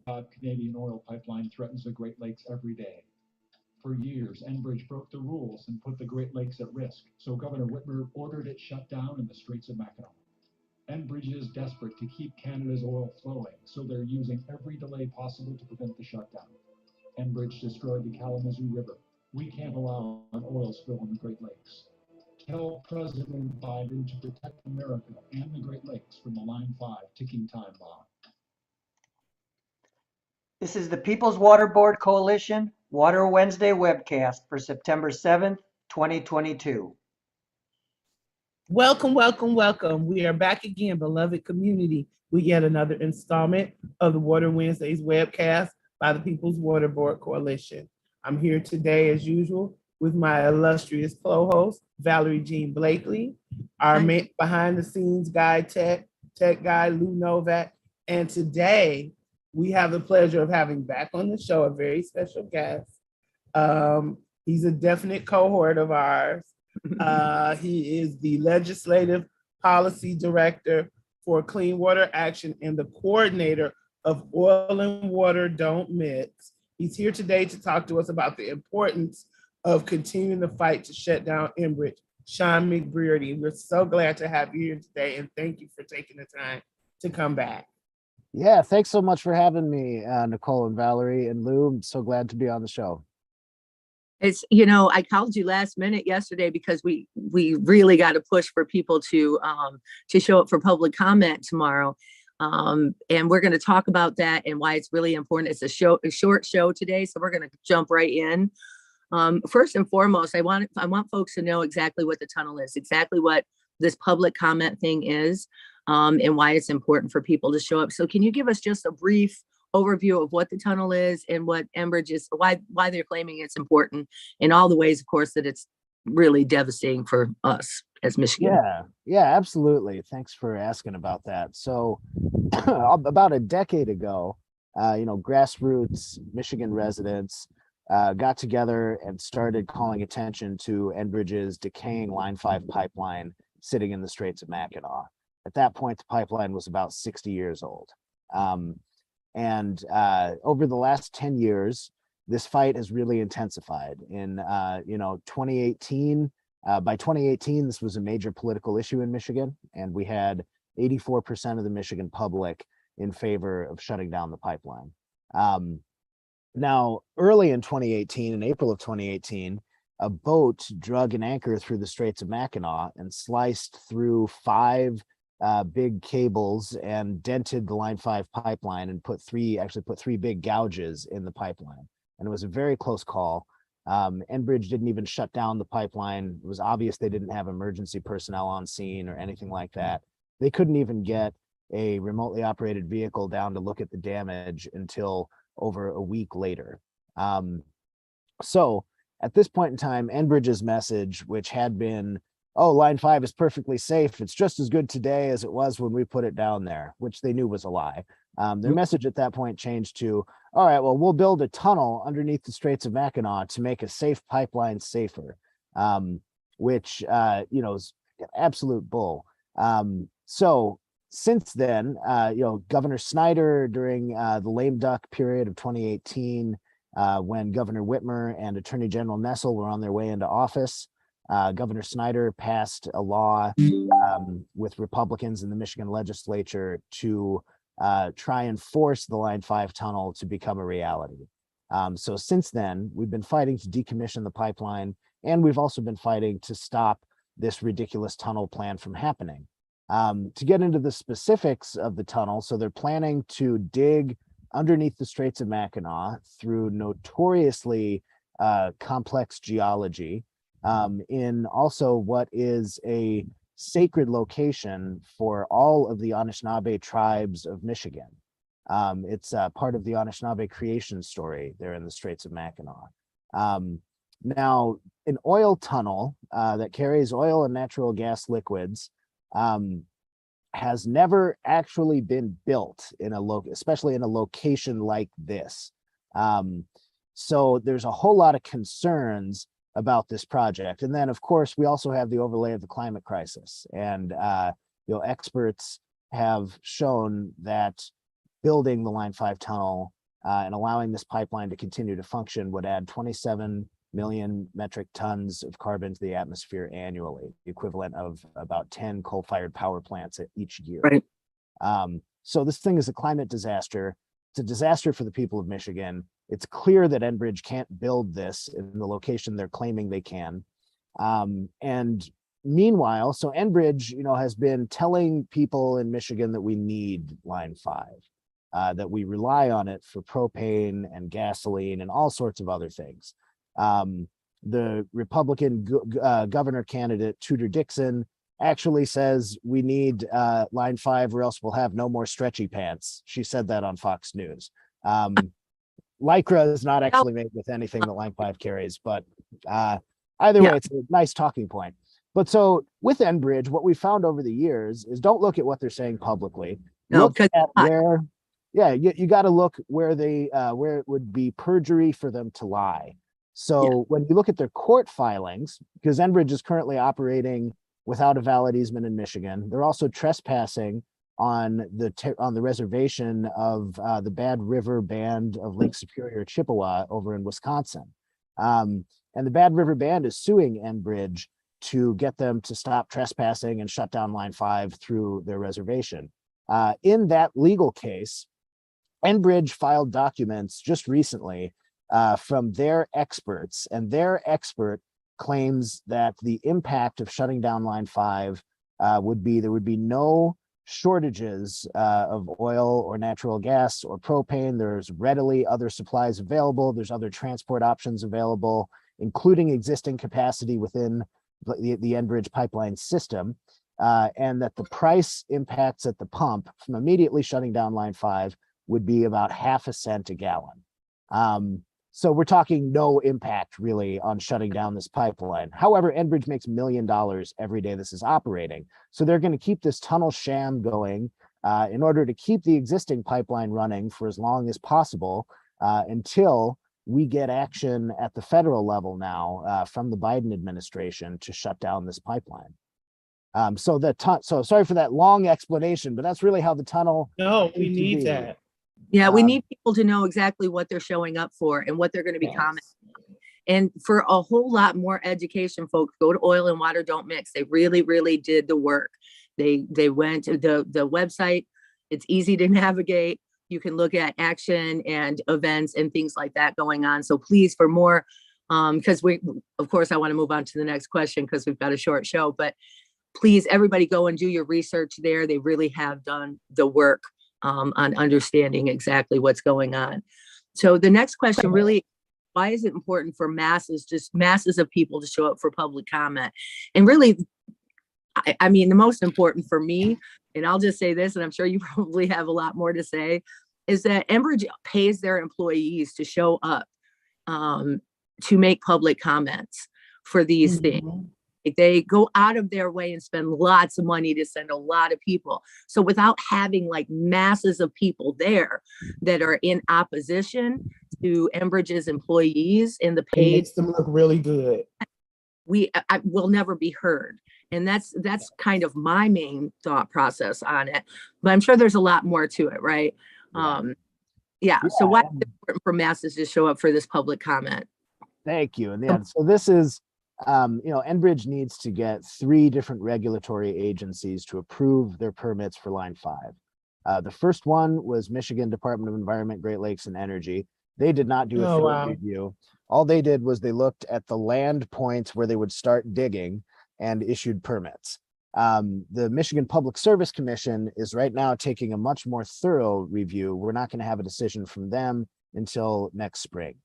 Canadian oil pipeline threatens the Great Lakes every day. For years, Enbridge broke the rules and put the Great Lakes at risk, so Governor Whitmer ordered it shut down in the Straits of Mackinac. Enbridge is desperate to keep Canada's oil flowing, so they're using every delay possible to prevent the shutdown. Enbridge destroyed the Kalamazoo River. We can't allow an oil spill in the Great Lakes. Tell President Biden to protect America and the Great Lakes from the Line 5 ticking time bomb. This is the People's Water Board Coalition Water Wednesday webcast for September 7th, 2022. Welcome, welcome, welcome. We are back again, beloved community, with yet another installment of the Water Wednesdays webcast by the People's Water Board Coalition. I'm here today, as usual, with my illustrious co-host, Valerie Jean Blakely, our behind-the-scenes guy, tech guy, Lou Novak, and today, we have the pleasure of having back on the show a very special guest. He's a definite cohort of ours. He is the Legislative Policy Director for Clean Water Action and the coordinator of Oil and Water Don't Mix. He's here today to talk to us about the importance of continuing the fight to shut down Enbridge. Sean McBrearty, we're so glad to have you here today, and thank you for taking the time to come back. Yeah, thanks so much for having me, Nicole and Valerie and Lou. I'm so glad to be on the show. It's, I called you last minute yesterday because we really got to push for people to show up for public comment tomorrow. And we're going to talk about that and why it's really important. It's a short show today, so we're going to jump right in. First and foremost, I want folks to know exactly what the tunnel is, exactly what this public comment thing is. And why it's important for people to show up. So can you give us just a brief overview of what the tunnel is and what Enbridge is, why they're claiming it's important, and all the ways, of course, that it's really devastating for us as Michigan? Yeah, absolutely. Thanks for asking about that. So about a decade ago, grassroots Michigan residents got together and started calling attention to Enbridge's decaying Line 5 pipeline sitting in the Straits of Mackinac. At that point, the pipeline was about 60 years old. And over the last 10 years, this fight has really intensified. In 2018, by 2018, this was a major political issue in Michigan, and we had 84% of the Michigan public in favor of shutting down the pipeline. Now, early in 2018, in April of 2018, a boat drug an anchor through the Straits of Mackinac and sliced through 5 big cables and dented the Line 5 pipeline and put three big gouges in the pipeline. And it was a very close call. Enbridge didn't even shut down the pipeline. It was obvious they didn't have emergency personnel on scene or anything like that. They couldn't even get a remotely operated vehicle down to look at the damage until over a week later. So at this point in time, Enbridge's message, which had been, oh, Line 5 is perfectly safe, it's just as good today as it was when we put it down there, which they knew was a lie. Their message at that point changed to, all right, well, we'll build a tunnel underneath the Straits of Mackinac to make a safe pipeline safer, which, is absolute bull. So since then, Governor Snyder, during the lame duck period of 2018, when Governor Whitmer and Attorney General Nessel were on their way into office, Governor Snyder passed a law with Republicans in the Michigan legislature to try and force the Line 5 tunnel to become a reality. So since then, we've been fighting to decommission the pipeline, and we've also been fighting to stop this ridiculous tunnel plan from happening. To get into the specifics of the tunnel, so they're planning to dig underneath the Straits of Mackinac through notoriously complex geology, in also what is a sacred location for all of the Anishinaabe tribes of Michigan. It's part of the Anishinaabe creation story there in the Straits of Mackinac. Now, an oil tunnel that carries oil and natural gas liquids has never actually been built in especially in a location like this. So there's a whole lot of concerns about this project. And then, of course, we also have the overlay of the climate crisis. And experts have shown that building the Line 5 tunnel and allowing this pipeline to continue to function would add 27 million metric tons of carbon to the atmosphere annually, the equivalent of about 10 coal-fired power plants each year. Right. So this thing is a climate disaster. It's a disaster for the people of Michigan. It's clear that Enbridge can't build this in the location they're claiming they can. And meanwhile, so Enbridge, has been telling people in Michigan that we need Line 5, that we rely on it for propane and gasoline and all sorts of other things. The Republican governor candidate, Tudor Dixon, actually says we need Line 5 or else we'll have no more stretchy pants. She said that on Fox News. Lycra is not actually made with anything that Line 5 carries, but either way, it's a nice talking point. But so with Enbridge, what we found over the years is don't look at what they're saying publicly. Look at where, you got to look where where it would be perjury for them to lie. So when you look at their court filings, because Enbridge is currently operating without a valid easement in Michigan, they're also trespassing on the reservation of the Bad River Band of Lake Superior, Chippewa, over in Wisconsin. And the Bad River Band is suing Enbridge to get them to stop trespassing and shut down Line 5 through their reservation. In that legal case, Enbridge filed documents just recently from their experts, and their expert claims that the impact of shutting down Line 5 would be there would be no shortages of oil or natural gas or propane. There's readily other supplies available. There's other transport options available, including existing capacity within the Enbridge pipeline system, and that the price impacts at the pump from immediately shutting down Line 5 would be about half a cent a gallon. So we're talking no impact really on shutting down this pipeline. However, Enbridge makes $1 million every day this is operating. So they're going to keep this tunnel sham going in order to keep the existing pipeline running for as long as possible until we get action at the federal level now from the Biden administration to shut down this pipeline. So sorry for that long explanation, but that's really how the tunnel. No, we need that. Yeah, we need people to know exactly what they're showing up for and what they're going to be commenting on. And for a whole lot more education, folks, go to Oil and Water Don't Mix. They really, really did the work. They went to the website. It's easy to navigate. You can look at action and events and things like that going on. So please, for more, because of course, I want to move on to the next question because we've got a short show, but please, everybody go and do your research there. They really have done the work on understanding exactly what's going on. So the next question really, why is it important for just masses of people to show up for public comment? And really, I mean, the most important for me, and I'll just say this, and I'm sure you probably have a lot more to say, is that Enbridge pays their employees to show up to make public comments for these things. They go out of their way and spend lots of money to send a lot of people. So without having like masses of people there that are in opposition to Enbridge's employees and the paid, it makes them look really good. I will never be heard. And that's kind of my main thought process on it. But I'm sure there's a lot more to it, right? So why is it important for masses to show up for this public comment? Thank you. And so this is, Enbridge needs to get 3 different regulatory agencies to approve their permits for Line 5. The first one was Michigan Department of Environment, Great Lakes and Energy. They did not do a thorough review. All they did was they looked at the land points where they would start digging and issued permits. The Michigan Public Service Commission is right now taking a much more thorough review. We're not going to have a decision from them until next spring.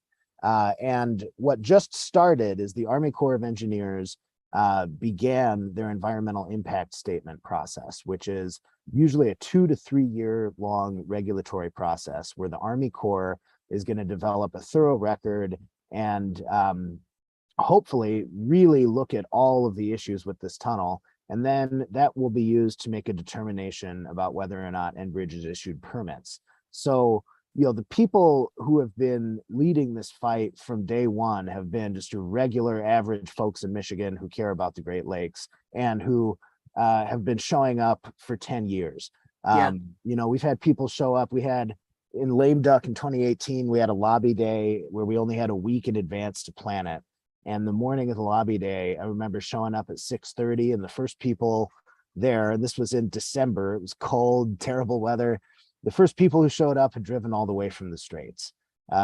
And what just started is the Army Corps of Engineers began their environmental impact statement process, which is usually a 2 to 3 year long regulatory process where the Army Corps is going to develop a thorough record and hopefully really look at all of the issues with this tunnel. And then that will be used to make a determination about whether or not Enbridge has issued permits. So the people who have been leading this fight from day one have been just your regular average folks in Michigan who care about the Great Lakes and who have been showing up for 10 years. Yeah. You know, we've had people show up. We had in Lame Duck in 2018, we had a lobby day where we only had a week in advance to plan it. And the morning of the lobby day, I remember showing up at 6:30, and the first people there, and this was in December, it was cold, terrible weather. The first people who showed up had driven all the way from the Straits.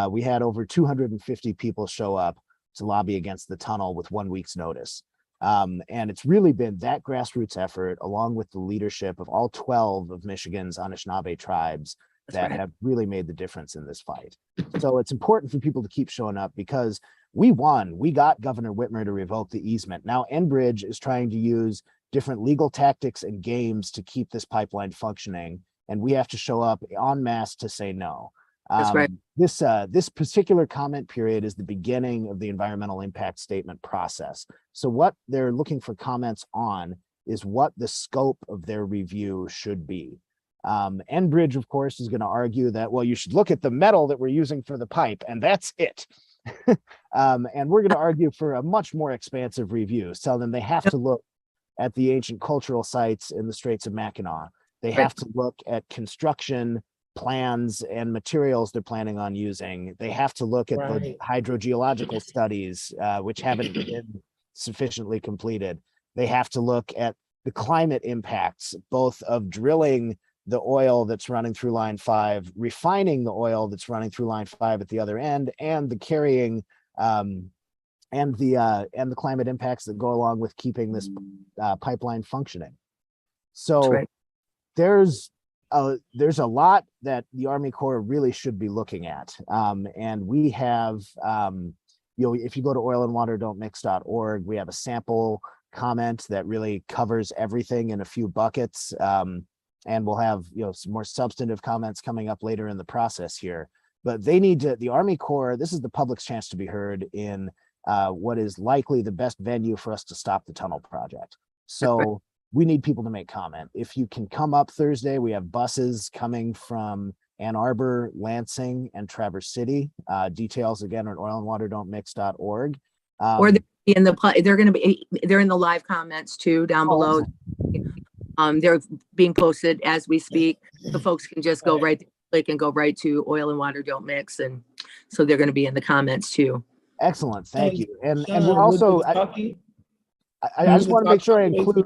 We had over 250 people show up to lobby against the tunnel with 1 week's notice. And it's really been that grassroots effort, along with the leadership of all 12 of Michigan's Anishinaabe tribes, that have really made the difference in this fight. So it's important for people to keep showing up, because we won. We got Governor Whitmer to revoke the easement. Now Enbridge is trying to use different legal tactics and games to keep this pipeline functioning, and we have to show up en masse to say no. That's right. This particular comment period is the beginning of the environmental impact statement process. So what they're looking for comments on is what the scope of their review should be. Enbridge, of course, is going to argue that, well, you should look at the metal that we're using for the pipe, and that's it. And we're going to argue for a much more expansive review. Tell them they have to look at the ancient cultural sites in the Straits of Mackinac. They have to look at construction plans and materials they're planning on using. They have to look at the hydrogeological studies, which haven't been sufficiently completed. They have to look at the climate impacts, both of drilling the oil that's running through line 5, refining the oil that's running through line 5 at the other end, and the carrying and the climate impacts that go along with keeping this pipeline functioning. So there's a lot that the Army Corps really should be looking at. And we have, if you go to oilandwaterdon'tmix.org, we have a sample comment that really covers everything in a few buckets. And we'll have, some more substantive comments coming up later in the process here. But they need to, the Army Corps, this is the public's chance to be heard in what is likely the best venue for us to stop the tunnel project. So we need people to make comment. If you can come up Thursday, we have buses coming from Ann Arbor, Lansing, and Traverse City. Details again at oilandwaterdon'tmix.org. Or they're in the live comments too down below. They're being posted as we speak. The folks can just go right, they can go right to Oil and Water Don't Mix, and so they're going to be in the comments too. Excellent, thank you. And we're also. I just want to make sure I include.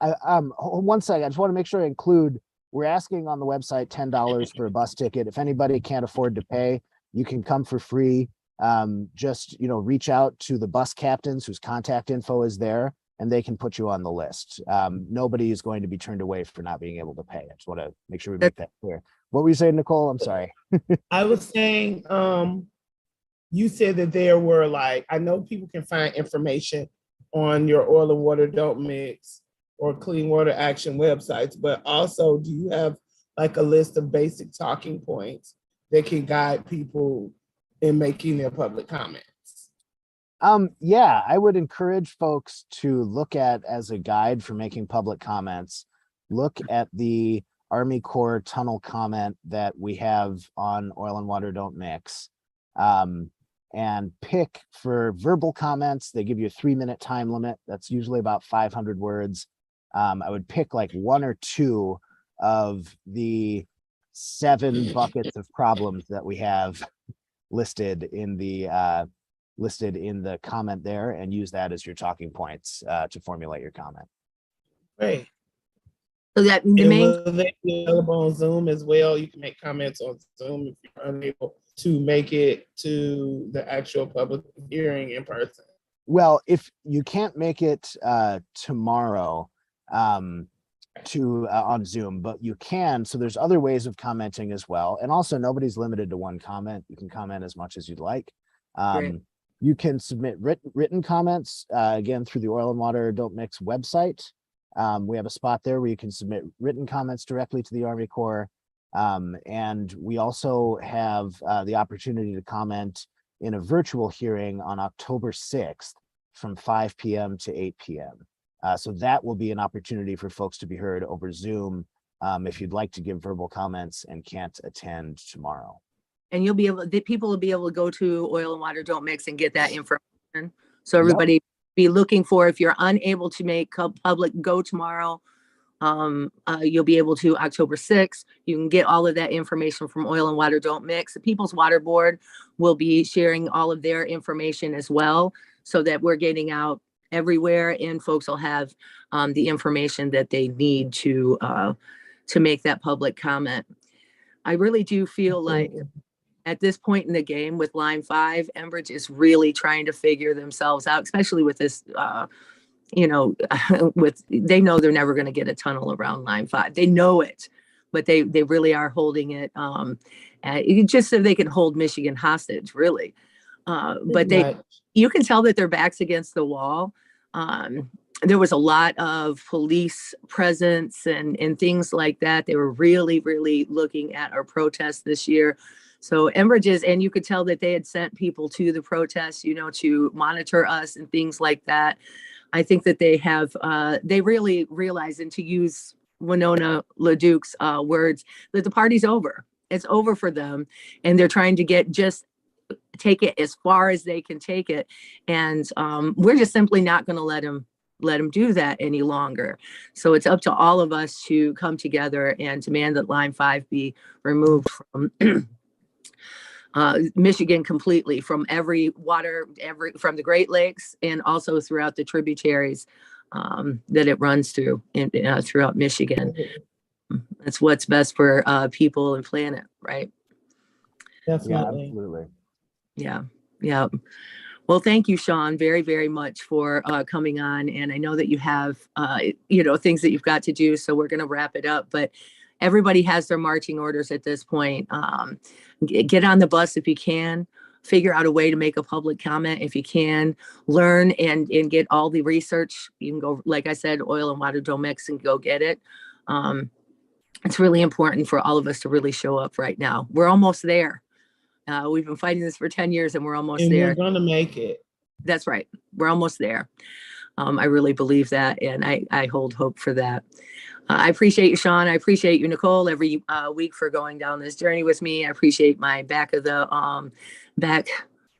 One second. I just want to make sure I include. We're asking on the website $10 for a bus ticket. If anybody can't afford to pay, you can come for free. Just reach out to the bus captains whose contact info is there, and they can put you on the list. Nobody is going to be turned away for not being able to pay. I just want to make sure we make that clear. What were you saying, Nicole? I'm sorry. I was saying. You said that there were I know people can find information on your Oil and Water Don't Mix or Clean Water Action websites, but also do you have a list of basic talking points that can guide people in making their public comments? Yeah, I would encourage folks to look at, as a guide for making public comments, look at the Army Corps tunnel comment that we have on Oil and Water Don't Mix. And pick for verbal comments. They give you a 3-minute time limit. That's usually about 500 words. I would pick 1 or 2 of the 7 buckets of problems that we have listed in the comment there, and use that as your talking points to formulate your comment. Great. So that the will they be available on Zoom as well? You can make comments on Zoom if you're unable to make it to the actual public hearing in person. Well, if you can't make it tomorrow on Zoom, but you can. So there's other ways of commenting as well. And also nobody's limited to one comment. You can comment as much as you'd like. You can submit written comments, again, through the Oil and Water Don't Mix website. We have a spot there where you can submit written comments directly to the Army Corps. And we also have the opportunity to comment in a virtual hearing on October 6th from 5 p.m. to 8 p.m. So that will be an opportunity for folks to be heard over Zoom if you'd like to give verbal comments and can't attend tomorrow. And people will be able to go to Oil and Water Don't Mix and get that information. So everybody be looking for, if you're unable to make public, go tomorrow You'll be able to October 6th. You can get all of that information from Oil and Water Don't Mix. The People's Water Board will be sharing all of their information as well, so that we're getting out everywhere and folks will have the information that they need to make that public comment. I really do feel like at this point in the game with Line 5, Enbridge is really trying to figure themselves out, especially with this they know they're never going to get a tunnel around Line 5. They know it, but they really are holding it just so they can hold Michigan hostage, really. But you can tell that their back's against the wall. There was a lot of police presence and things like that. They were really, really looking at our protests this year. So Enbridge and you could tell that they had sent people to the protests, to monitor us and things like that. I think that they really realize, and to use Winona LaDuke's words, that the party's over. It's over for them. And they're trying to take it as far as they can take it. And we're just simply not going to let them do that any longer. So it's up to all of us to come together and demand that Line 5 be removed from Michigan completely, from from the Great Lakes and also throughout the tributaries that it runs through throughout Michigan. That's what's best for people and planet, right? Definitely. Yeah, absolutely. Yeah. Well, thank you, Sean, very, very much for coming on. And I know that you have, things that you've got to do. So we're going to wrap it up. But everybody has their marching orders at this point. Get on the bus if you can. Figure out a way to make a public comment if you can. Learn and get all the research. You can go, like I said, Oil and Water Don't Mix, and go get it. It's really important for all of us to really show up right now. We're almost there. We've been fighting this for 10 years and we're almost there. We're going to make it. That's right. We're almost there. I really believe that. And I hold hope for that. I appreciate you, Sean. I appreciate you, Nicole, every week for going down this journey with me. I appreciate my back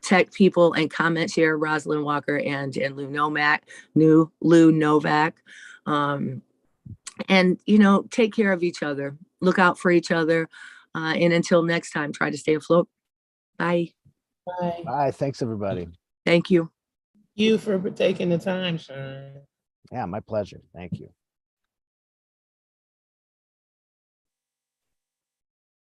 tech people and comment share, Rosalind Walker and Lou Novak. And, take care of each other. Look out for each other. And until next time, try to stay afloat. Bye. Bye. Bye. Thanks, everybody. Thank you. You for taking the time, Sean. Yeah, my pleasure. Thank you.